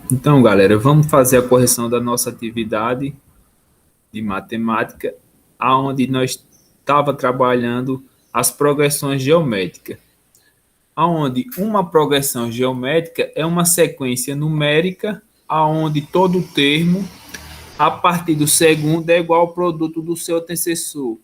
Então, galera, vamos fazer a correção da nossa atividade de matemática, aonde nós estava trabalhando as progressões geométricas, aonde uma progressão geométrica é uma sequência numérica, aonde todo termo a partir do segundo é igual ao produto do seu antecessor,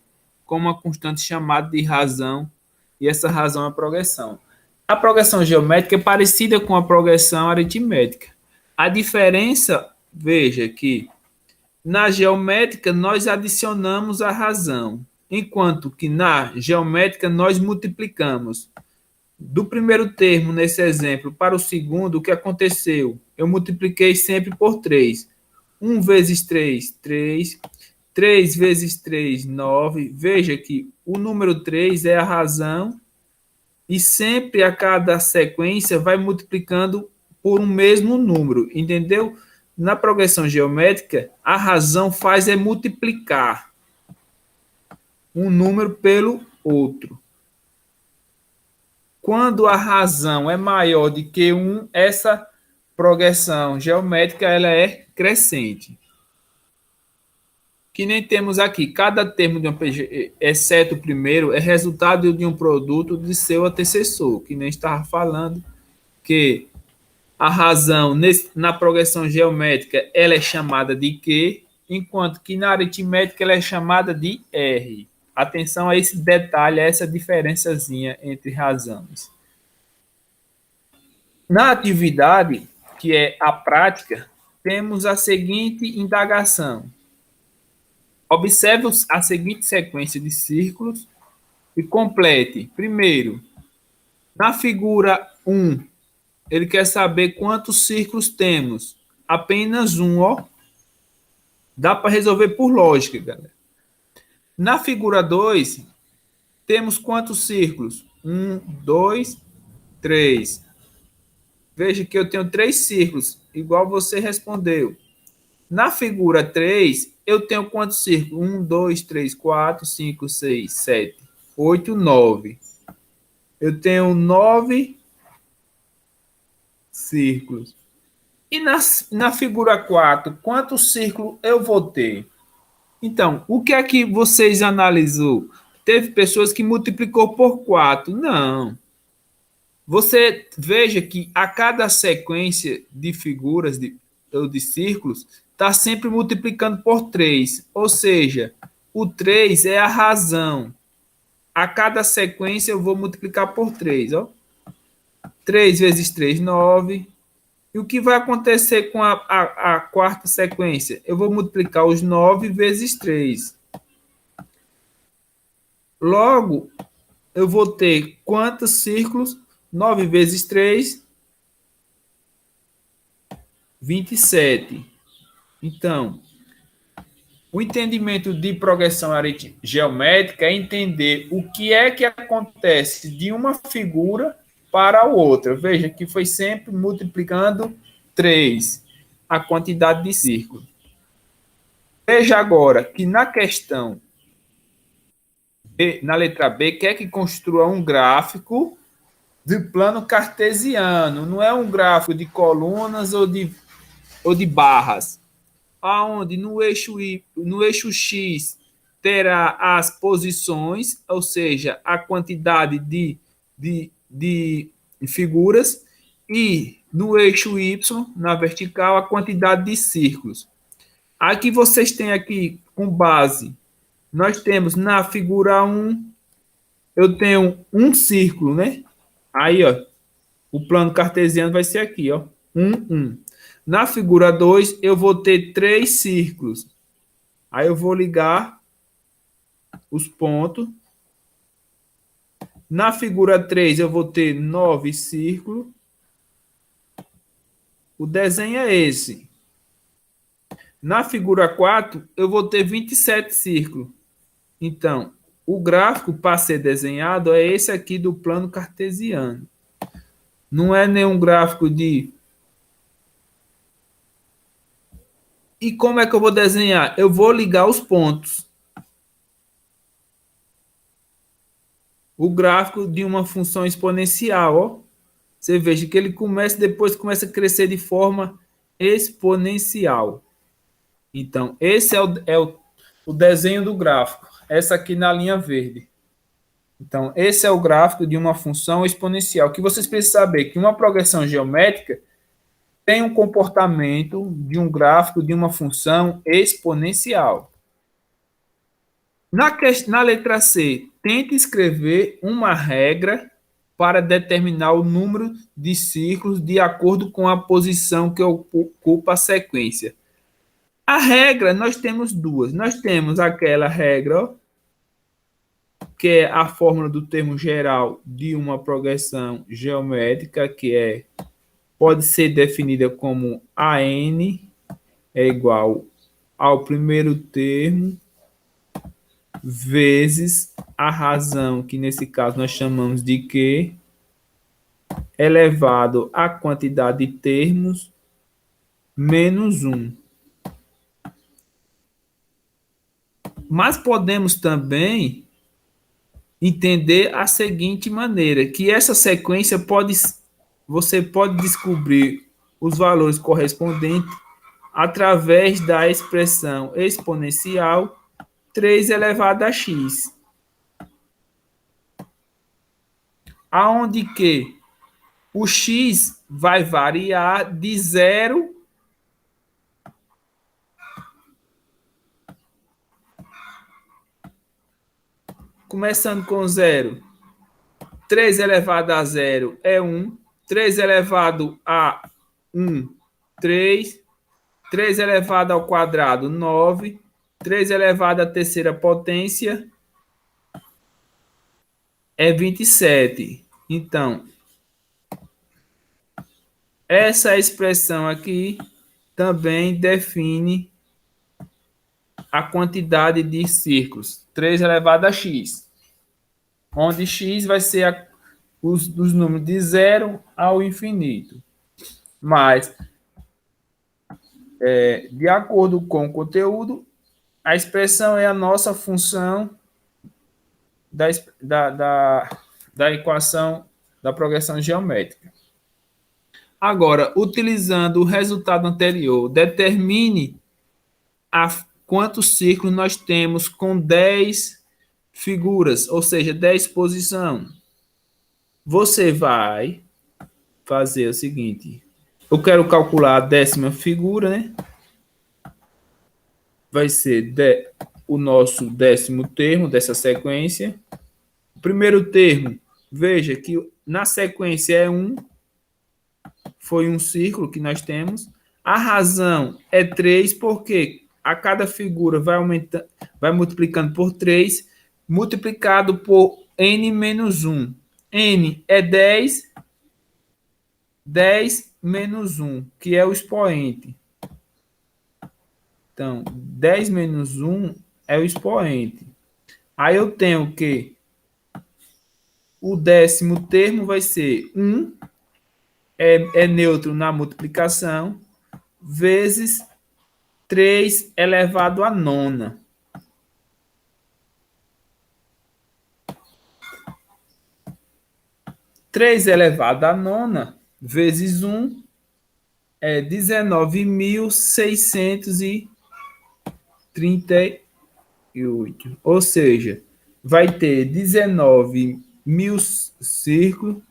com uma constante chamada de razão, e essa razão é a progressão. A progressão geométrica é parecida com a progressão aritmética. A diferença, veja que na geométrica nós adicionamos a razão, enquanto que na geométrica nós multiplicamos. Do primeiro termo, nesse exemplo, para o segundo, o que aconteceu? Eu multipliquei sempre por 3. 1 vezes 3, 3. 3 vezes 3, 9. Veja que o número 3 é a razão e sempre a cada sequência vai multiplicando por um mesmo número, entendeu? Na progressão geométrica, a razão faz é multiplicar um número pelo outro. Quando a razão é maior do que 1, essa progressão geométrica ela é crescente. Que nem temos aqui, cada termo de um PG, exceto o primeiro, é resultado de um produto de seu antecessor, que nem estava falando, que a razão na progressão geométrica ela é chamada de Q, enquanto que na aritmética ela é chamada de R. Atenção a esse detalhe, a essa diferençazinha entre razões. Na atividade, que é a prática, temos a seguinte indagação. Observe a seguinte sequência de círculos e complete. Primeiro, na figura 1, ele quer saber quantos círculos temos. Apenas um, ó. Dá para resolver por lógica, galera. Na figura 2, temos quantos círculos? 1, 2, 3. Veja que eu tenho 3 círculos, igual você respondeu. Na figura 3, eu tenho quantos círculos? 1, 2, 3, 4, 5, 6, 7, 8, 9. Eu tenho 9 círculos. E na figura 4, quantos círculos eu vou ter? Então, o que é que vocês analisou? Teve pessoas que multiplicou por 4? Não. Você veja que a cada sequência de figuras ou de círculos está sempre multiplicando por 3. Ou seja, o 3 é a razão. A cada sequência eu vou multiplicar por 3. Ó. 3 vezes 3, 9. E o que vai acontecer com a quarta sequência? Eu vou multiplicar os 9 vezes 3. Logo, eu vou ter quantos círculos? 9 vezes 3, 27. Então, o entendimento de progressão geométrica é entender o que é que acontece de uma figura para a outra. Veja que foi sempre multiplicando 3 a quantidade de círculos. Veja agora que na questão B, na letra B, quer que construa um gráfico de plano cartesiano. Não é um gráfico de colunas ou de barras. Aonde no eixo X terá as posições, ou seja, a quantidade de figuras, e no eixo Y, na vertical, a quantidade de círculos. Aqui vocês têm aqui, com base, nós temos na figura 1, eu tenho um círculo, né? Aí, ó, o plano cartesiano vai ser aqui, ó, 1, 1. Na figura 2, eu vou ter 3 círculos. Aí eu vou ligar os pontos. Na figura 3, eu vou ter 9 círculos. O desenho é esse. Na figura 4, eu vou ter 27 círculos. Então, o gráfico para ser desenhado é esse aqui do plano cartesiano. Não é nenhum gráfico de... E como é que eu vou desenhar? Eu vou ligar os pontos. O gráfico de uma função exponencial, ó. Você veja que ele começa, depois começa a crescer de forma exponencial. Então, esse é o desenho do gráfico. Essa aqui na linha verde. Então, esse é o gráfico de uma função exponencial. Que vocês precisam saber que uma progressão geométrica tem um comportamento de um gráfico de uma função exponencial. Na letra C, tente escrever uma regra para determinar o número de círculos de acordo com a posição que ocupa a sequência. A regra, nós temos duas. Nós temos aquela regra, ó, que é a fórmula do termo geral de uma progressão geométrica, que pode ser definida como AN é igual ao primeiro termo vezes a razão, que nesse caso nós chamamos de Q, elevado à quantidade de termos menos 1. Mas podemos também entender a seguinte maneira, que essa sequência você pode descobrir os valores correspondentes através da expressão exponencial 3 elevado a x, aonde que o x vai variar de 0 começando com 0. 3 elevado a 0 é 1. 3 elevado a 1, 3. 3 elevado ao quadrado, 9. 3 elevado à terceira potência é 27. Então, essa expressão aqui também define a quantidade de círculos. 3 elevado a x. Onde x vai ser os números de 0 ao infinito. Mas, de acordo com o conteúdo, a expressão é a nossa função da equação da progressão geométrica. Agora, utilizando o resultado anterior, determine quantos círculos nós temos com 10 figuras, ou seja, 10 posições. Você vai fazer o seguinte. Eu quero calcular a 10ª figura, né? Vai ser o nosso 10º termo dessa sequência. O primeiro termo, veja que na sequência é 1. Foi um círculo que nós temos. A razão é 3, porque a cada figura vai multiplicando por 3, multiplicado por n menos 1. N é 10, 10 menos 1, que é o expoente. Então, 10 menos 1 é o expoente. Aí eu tenho que o 10º termo vai ser 1, é neutro na multiplicação, vezes 3 elevado a 9. Três elevado a 9 vezes 1 é 19.638. Ou seja, vai ter 19.000 círculos,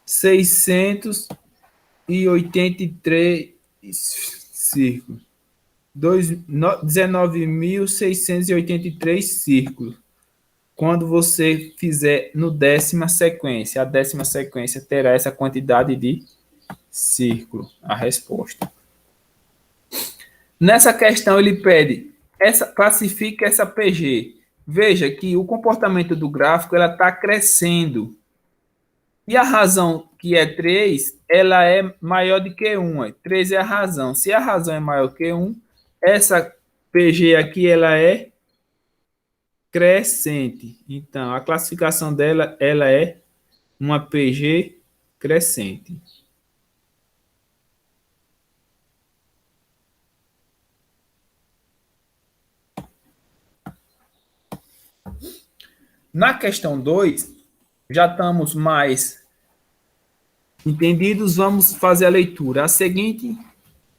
683 círculos. 19.683 círculos. Quando você fizer no 10ª sequência, a 10ª sequência terá essa quantidade de círculo, a resposta. Nessa questão ele pede, classifique essa PG. Veja que o comportamento do gráfico ela está crescendo. E a razão, que é 3, ela é maior do que 1. 3 é a razão. Se a razão é maior que 1, essa PG aqui ela é crescente. Então, a classificação dela ela é uma PG crescente. Na questão 2, já estamos mais entendidos, vamos fazer a leitura. A seguinte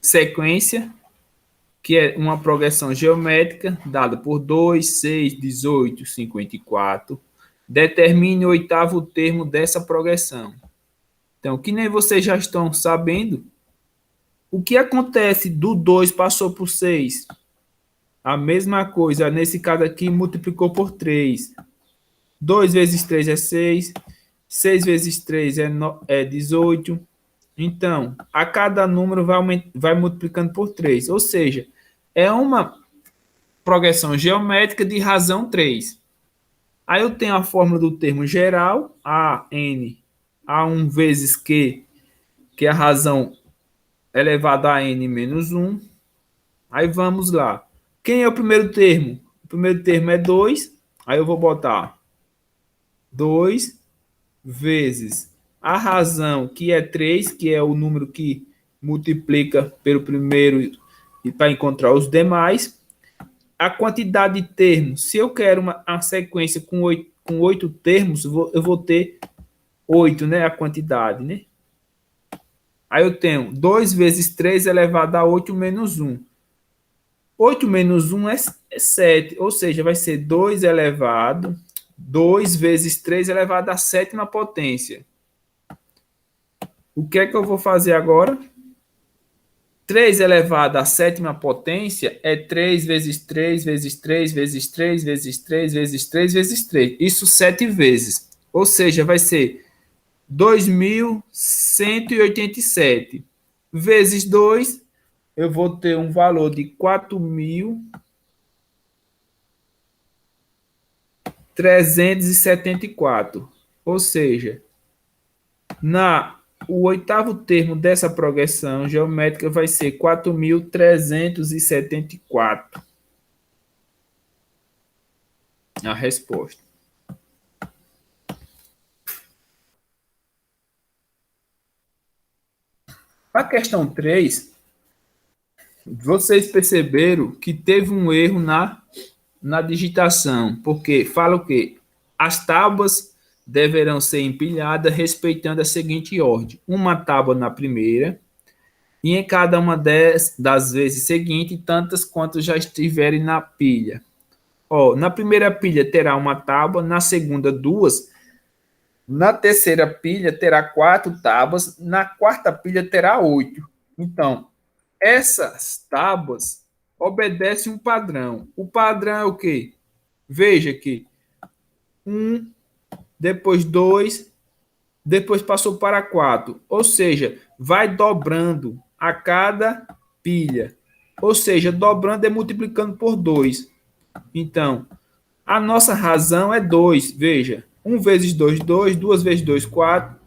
sequência, que é uma progressão geométrica dada por 2, 6, 18, 54. Determine o oitavo termo dessa progressão. Então, que nem vocês já estão sabendo, o que acontece do 2 passou por 6? A mesma coisa, nesse caso aqui, multiplicou por 3. 2 vezes 3 é 6. 6 vezes 3 é 18. Então, a cada número vai multiplicando por 3. Ou seja, é uma progressão geométrica de razão 3. Aí eu tenho a fórmula do termo geral, AN, A1 vezes Q, que é a razão elevada a N menos 1. Aí vamos lá. Quem é o primeiro termo? O primeiro termo é 2. Aí eu vou botar 2 vezes a razão, que é 3, que é o número que multiplica pelo primeiro e para encontrar os demais. A quantidade de termos, se eu quero uma sequência com 8 termos, eu vou ter 8, né? A quantidade, né? Aí eu tenho 2 vezes 3 elevado a 8 menos 1. 8 menos 1 é 7, ou seja, vai ser 2 vezes 3 elevado à sétima potência. O que é que eu vou fazer agora? 3 elevado à sétima potência é 3 vezes 3 vezes 3 vezes 3 vezes 3 vezes 3 vezes 3. Isso 7 vezes. Ou seja, vai ser 2.187 vezes 2, eu vou ter um valor de 4.374. Ou seja, o oitavo termo dessa progressão geométrica vai ser 4.374. A resposta. A questão 3, vocês perceberam que teve um erro na digitação, porque fala o quê? As tábuas deverão ser empilhadas respeitando a seguinte ordem: uma tábua na primeira, e em cada uma das vezes seguintes, tantas quantas já estiverem na pilha. Na primeira pilha terá uma tábua, na segunda, duas, na terceira pilha terá 4 tábuas, na quarta pilha terá 8. Então, essas tábuas obedecem um padrão. O padrão é o quê? Veja que 1, depois 2, depois passou para 4. Ou seja, vai dobrando a cada pilha. Ou seja, dobrando é multiplicando por 2. Então, a nossa razão é 2. Veja, 1 vezes 2, 2. 2 vezes 2, 4.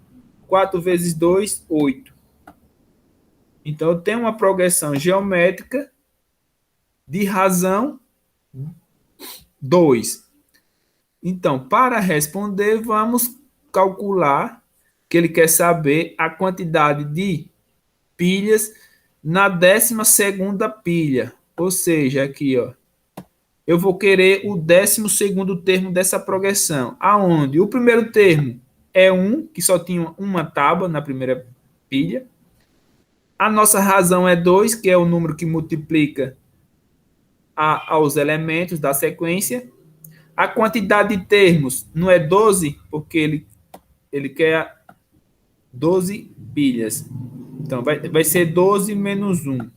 4 vezes 2, 8. Então, eu tenho uma progressão geométrica de razão 2. Então, para responder, vamos calcular que ele quer saber a quantidade de pilhas na 12ª pilha. Ou seja, aqui, ó, eu vou querer o 12º termo dessa progressão. Aonde? O primeiro termo é 1, que só tinha uma tábua na primeira pilha. A nossa razão é 2, que é o número que multiplica aos elementos da sequência. A quantidade de termos não é 12, porque ele quer 12 pilhas. Então, vai ser 12 menos 1.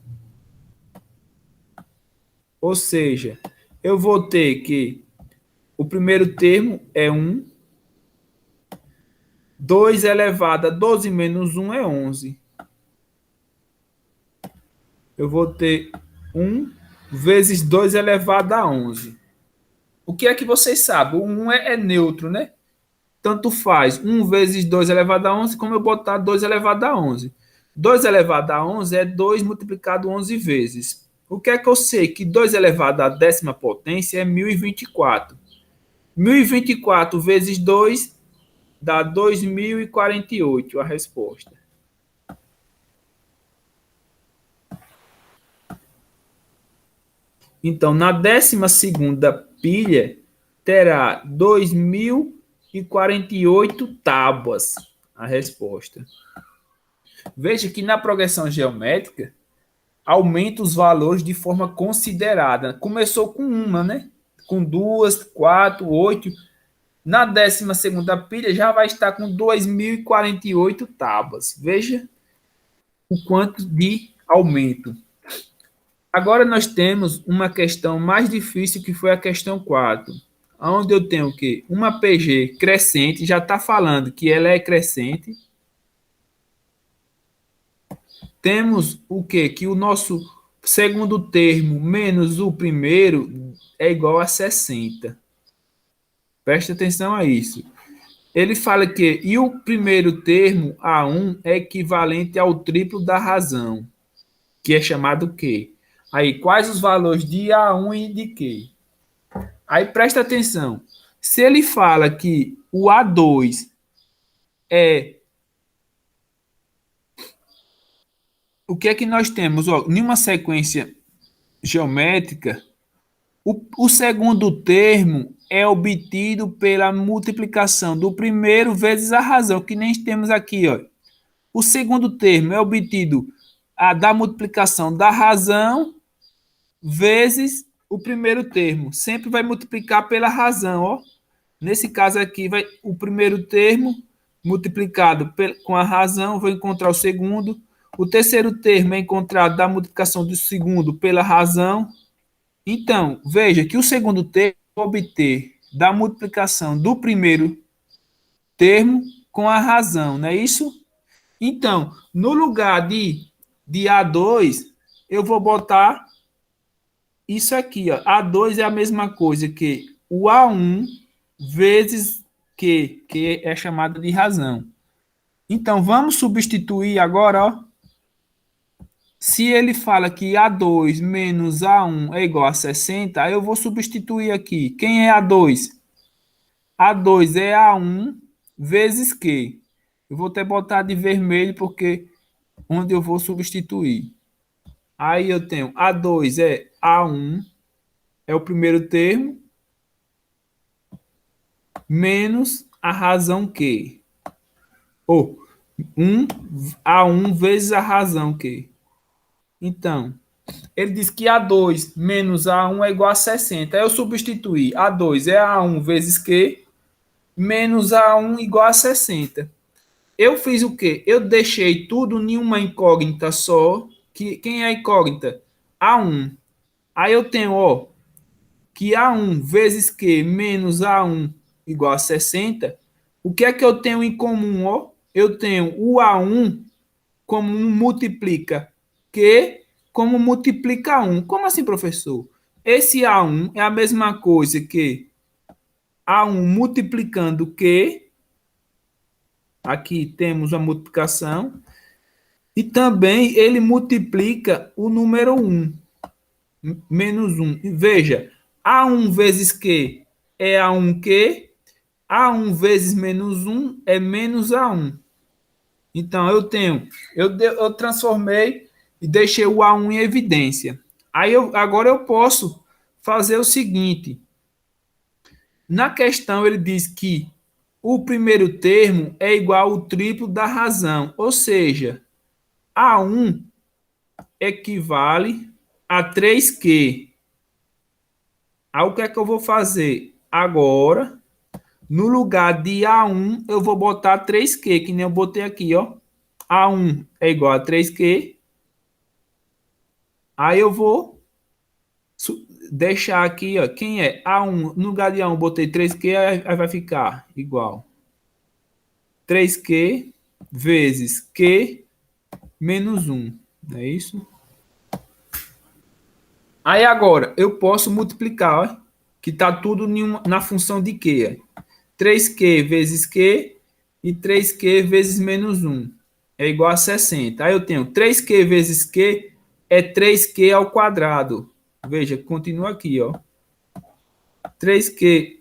Ou seja, eu vou ter que o primeiro termo é 1. 2 elevado a 12 menos 1 é 11. Eu vou ter 1 vezes 2 elevado a 11. O que é que vocês sabem? O 1 é neutro, né? Tanto faz 1 vezes 2 elevado a 11, como eu botar 2 elevado a 11. 2 elevado a 11 é 2 multiplicado 11 vezes. O que é que eu sei? Que 2 elevado à 10ª potência é 1024. 1024 vezes 2 dá 2048, a resposta. Então, na 12ª pilha, terá 2048 tábuas, a resposta. Veja que na progressão geométrica, aumenta os valores de forma considerada. Começou com uma, né? Com 2, 4, 8. Na 12ª pilha já vai estar com 2.048 tábuas. Veja o quanto de aumento. Agora nós temos uma questão mais difícil, que foi a questão 4, onde eu tenho o quê? Uma PG crescente, já está falando que ela é crescente. Temos o quê? Que o nosso segundo termo menos o primeiro é igual a 60. Preste atenção a isso. Ele fala que e o primeiro termo, A1, é equivalente ao triplo da razão, que é chamado Q. Aí, quais os valores de A1 e de Q? Aí, presta atenção. Se ele fala que o A2 é... O que é que nós temos? Ó, em uma sequência geométrica, o segundo termo é obtido pela multiplicação do primeiro vezes a razão, que nem temos aqui. Ó. O segundo termo é obtido da multiplicação da razão vezes o primeiro termo. Sempre vai multiplicar pela razão. Ó. Nesse caso aqui, vai o primeiro termo multiplicado com a razão, vou encontrar o segundo. O terceiro termo é encontrado da multiplicação do segundo pela razão. Então, veja que o segundo termo é obter da multiplicação do primeiro termo com a razão, não é isso? Então, no lugar de A2, eu vou botar isso aqui. Ó. A2 é a mesma coisa que o A1 vezes Q, que é chamado de razão. Então, vamos substituir agora, ó. Se ele fala que A2 menos A1 é igual a 60, aí eu vou substituir aqui. Quem é A2? A2 é A1 vezes Q. Eu vou até botar de vermelho porque onde eu vou substituir. Aí eu tenho A2 é A1, é o primeiro termo, menos a razão Q. Ou 1 A1 vezes a razão Q. Então, ele diz que A2 menos A1 é igual a 60. Aí eu substituí. A2 é A1 vezes Q, menos A1 igual a 60. Eu fiz o quê? Eu deixei tudo em uma incógnita só. Quem é a incógnita? A1. Aí eu tenho, ó, que A1 vezes Q menos A1 igual a 60. O que é que eu tenho em comum, ó? Eu tenho o A1 como multiplica Q como multiplica 1. Como assim, professor? Esse A1 é a mesma coisa que A1 multiplicando Q. Aqui temos a multiplicação. E também ele multiplica o número 1. Menos 1. Veja, A1 vezes Q é A1Q. A1 vezes menos 1 é menos A1. Então, eu transformei e deixei o A1 em evidência. Agora eu posso fazer o seguinte. Na questão, ele diz que o primeiro termo é igual ao triplo da razão, ou seja, A1 equivale a 3Q. Aí o que é que eu vou fazer? Agora, no lugar de A1, eu vou botar 3Q, que nem eu botei aqui, ó. A1 é igual a 3Q. Aí eu vou deixar aqui, ó, quem é A1, no lugar de A1 eu botei 3Q, aí vai ficar igual 3Q vezes Q menos 1, não é isso? Aí agora eu posso multiplicar, ó, que está tudo na função de Q. Ó. 3Q vezes Q e 3Q vezes menos 1 é igual a 60. Aí eu tenho 3Q vezes Q é 3Q ao quadrado. Veja, continua aqui, ó. 3Q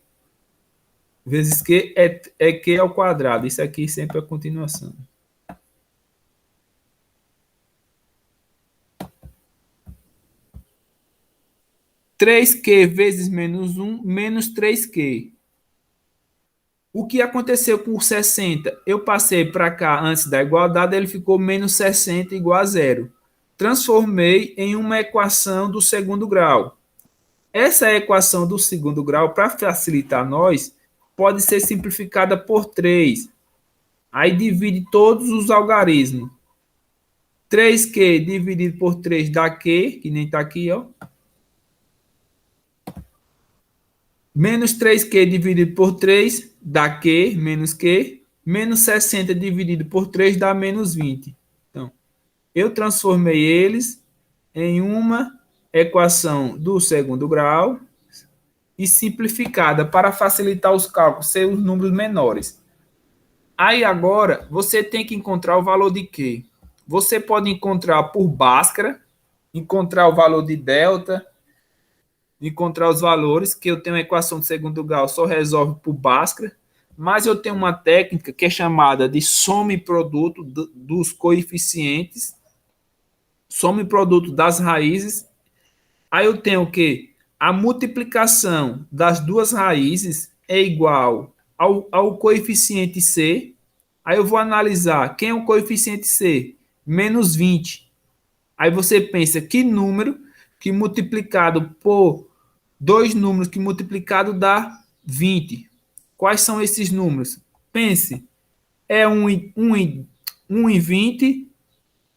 vezes Q é Q ao quadrado. Isso aqui sempre é a continuação. Três q vezes menos 1, menos 3Q. O que aconteceu com o 60? Eu passei para cá antes da igualdade, ele ficou menos 60 igual a zero. transformei em uma equação do segundo grau. Essa equação do segundo grau, para facilitar nós, pode ser simplificada por 3. Aí divide todos os algarismos. 3Q dividido por 3 dá Q, que nem está aqui, ó. Menos 3Q dividido por 3 dá Q, menos Q. Menos 60 dividido por 3 dá menos 20. Então, eu transformei eles em uma equação do segundo grau e simplificada para facilitar os cálculos, ser os números menores. Aí agora, você tem que encontrar o valor de Q. Você pode encontrar por Bhaskara, encontrar o valor de delta, encontrar os valores, que eu tenho uma equação de segundo grau, só resolve por Bhaskara, mas eu tenho uma técnica que é chamada de soma e produto dos coeficientes, soma e produto das raízes. Aí eu tenho que a multiplicação das duas raízes é igual ao coeficiente C. Aí eu vou analisar quem é o coeficiente C? Menos 20. Aí você pensa que número que multiplicado por dois números que multiplicado dá 20. Quais são esses números? Pense, é 1 e 20,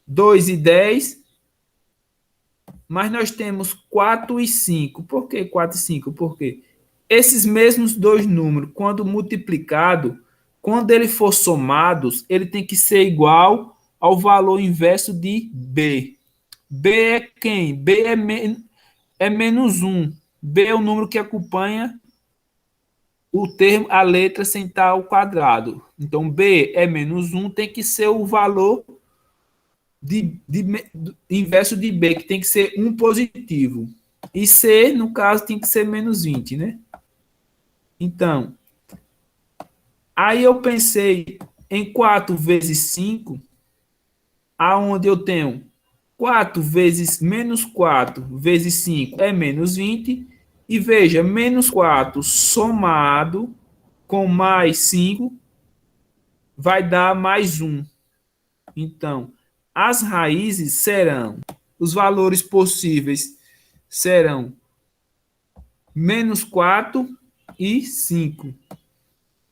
2 e 10, mas nós temos 4 e 5. Por que 4 e 5? Porque esses mesmos dois números, quando multiplicado, quando ele for somados, ele tem que ser igual ao valor inverso de B. B é quem? B é menos 1. B é o número que acompanha o termo, a letra sem estar ao quadrado. Então, B é menos 1, tem que ser o valor inverso de B, que tem que ser 1 positivo. E C, no caso, tem que ser menos 20, né? Então, aí eu pensei em 4 vezes 5, aonde eu tenho 4 vezes menos 4 vezes 5 é menos 20. E veja, menos 4 somado com mais 5 vai dar mais 1. Então, as raízes serão, os valores possíveis serão menos 4 e 5.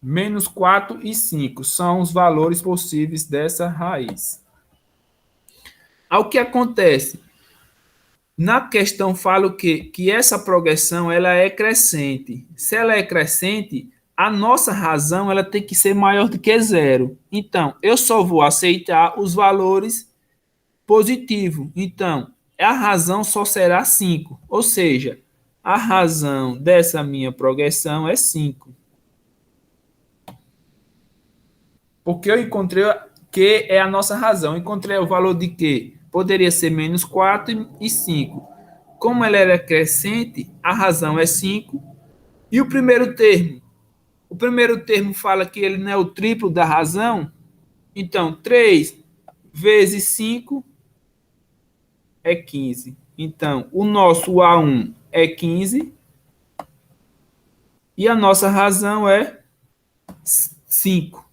Menos 4 e 5 são os valores possíveis dessa raiz. Ao que acontece? Na questão fala o quê? Que essa progressão ela é crescente. Se ela é crescente, a nossa razão ela tem que ser maior do que zero. Então, eu só vou aceitar os valores positivos. Então, a razão só será 5. Ou seja, a razão dessa minha progressão é 5. Porque eu encontrei que é a nossa razão. Eu encontrei o valor de que poderia ser menos 4 e 5. Como ela era crescente, a razão é 5. E o primeiro termo? O primeiro termo fala que ele não é o triplo da razão. Então, 3 vezes 5 é 15. Então, o nosso A1 é 15. E a nossa razão é 5.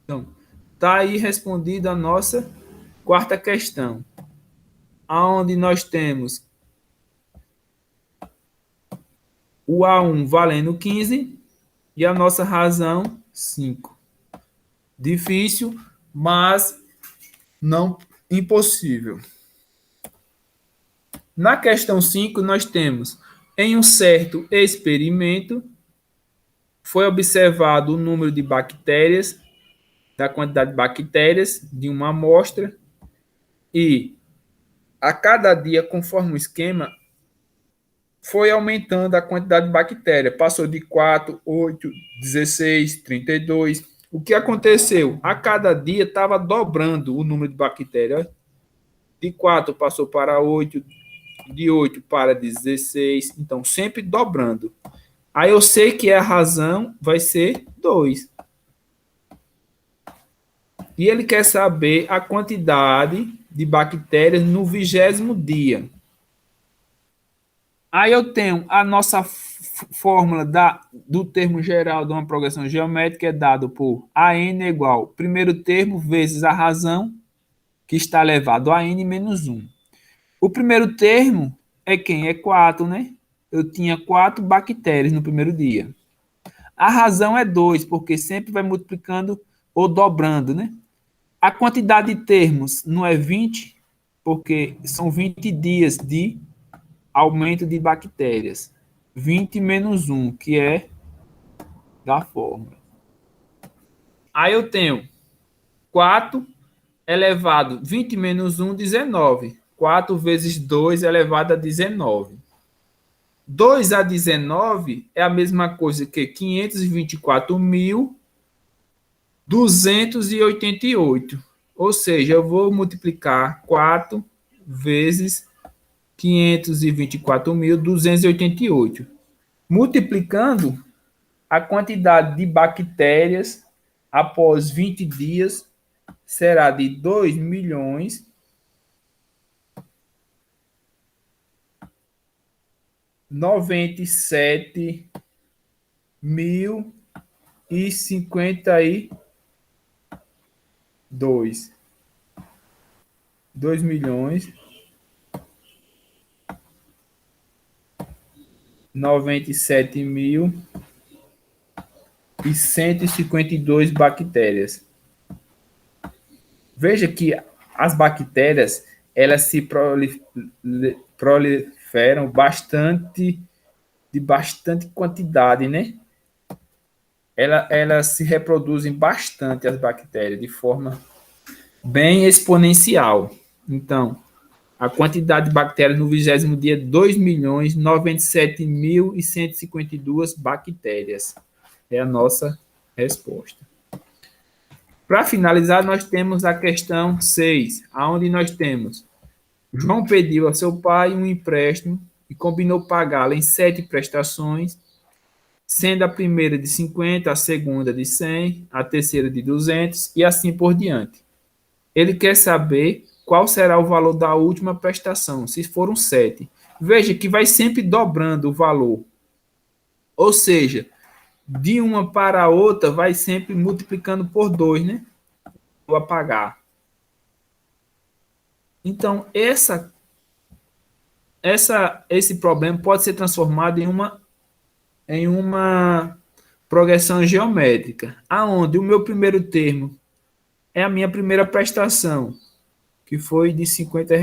Então, está aí respondida a nossa quarta questão, onde nós temos o A1 valendo 15 e a nossa razão 5. Difícil, mas não impossível. Na questão 5, nós temos, em um certo experimento, foi observado o número de bactérias, da quantidade de bactérias de uma amostra, e a cada dia, conforme o esquema, foi aumentando a quantidade de bactérias. Passou de 4, 8, 16, 32. O que aconteceu? A cada dia estava dobrando o número de bactérias. De 4 passou para 8, de 8 para 16. Então, sempre dobrando. Aí eu sei que a razão vai ser 2. E ele quer saber a quantidade de bactérias no 20º dia. Aí eu tenho a nossa fórmula do termo geral de uma progressão geométrica, é dado por AN igual primeiro termo vezes a razão, que está elevado a n menos 1. O primeiro termo é quem? É 4, né? Eu tinha 4 bactérias no primeiro dia. A razão é 2, porque sempre vai multiplicando ou dobrando, né? A quantidade de termos não é 20, porque são 20 dias de aumento de bactérias. 20 menos 1, que é da fórmula. Aí eu tenho 4 elevado 20 menos 1, 19. 4 vezes 2 elevado a 19. 2 a 19 é a mesma coisa que 524.288. Ou seja, eu vou multiplicar 4 vezes 524.288. Multiplicando a quantidade de bactérias após 20 dias será de 2.097.052. 2.097.152 bactérias. Veja que as bactérias elas se proliferam bastante, de bastante quantidade, né? Elas se reproduzem bastante, as bactérias, de forma bem exponencial. Então, a quantidade de bactérias no 20º dia, 2.097.152 bactérias. É a nossa resposta. Para finalizar, nós temos a questão 6, onde nós temos: João pediu a seu pai um empréstimo e combinou pagá-lo em 7 prestações, sendo a primeira de 50, a segunda de 100, a terceira de 200 e assim por diante. Ele quer saber qual será o valor da última prestação, se foram 7. Veja que vai sempre dobrando o valor. Ou seja, de uma para a outra vai sempre multiplicando por 2, né? Vou apagar. Então, esse problema pode ser transformado em uma progressão geométrica, aonde o meu primeiro termo é a minha primeira prestação, que foi de R$ 50.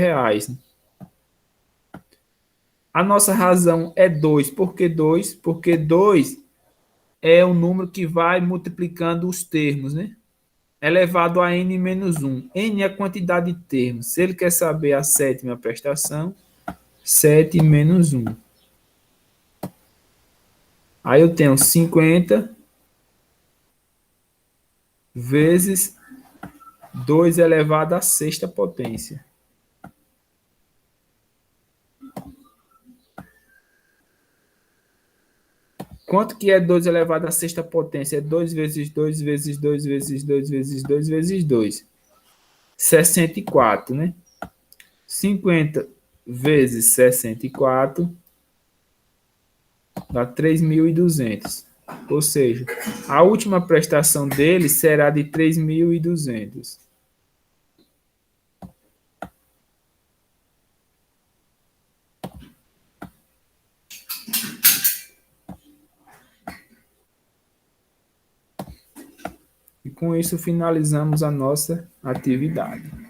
A nossa razão é 2. Por que 2? Porque 2 é o número que vai multiplicando os termos, né? Elevado a n menos 1. N é a quantidade de termos. Se ele quer saber a sétima prestação, 7 menos 1. Aí eu tenho 50 vezes 2 elevado à sexta potência. Quanto que é 2 elevado à sexta potência? É 2 vezes 2 vezes 2 vezes 2 vezes 2 vezes 2. 64, né? 50 vezes 64 dá 3.200. Ou seja, a última prestação dele será de 3.200. E com isso finalizamos a nossa atividade.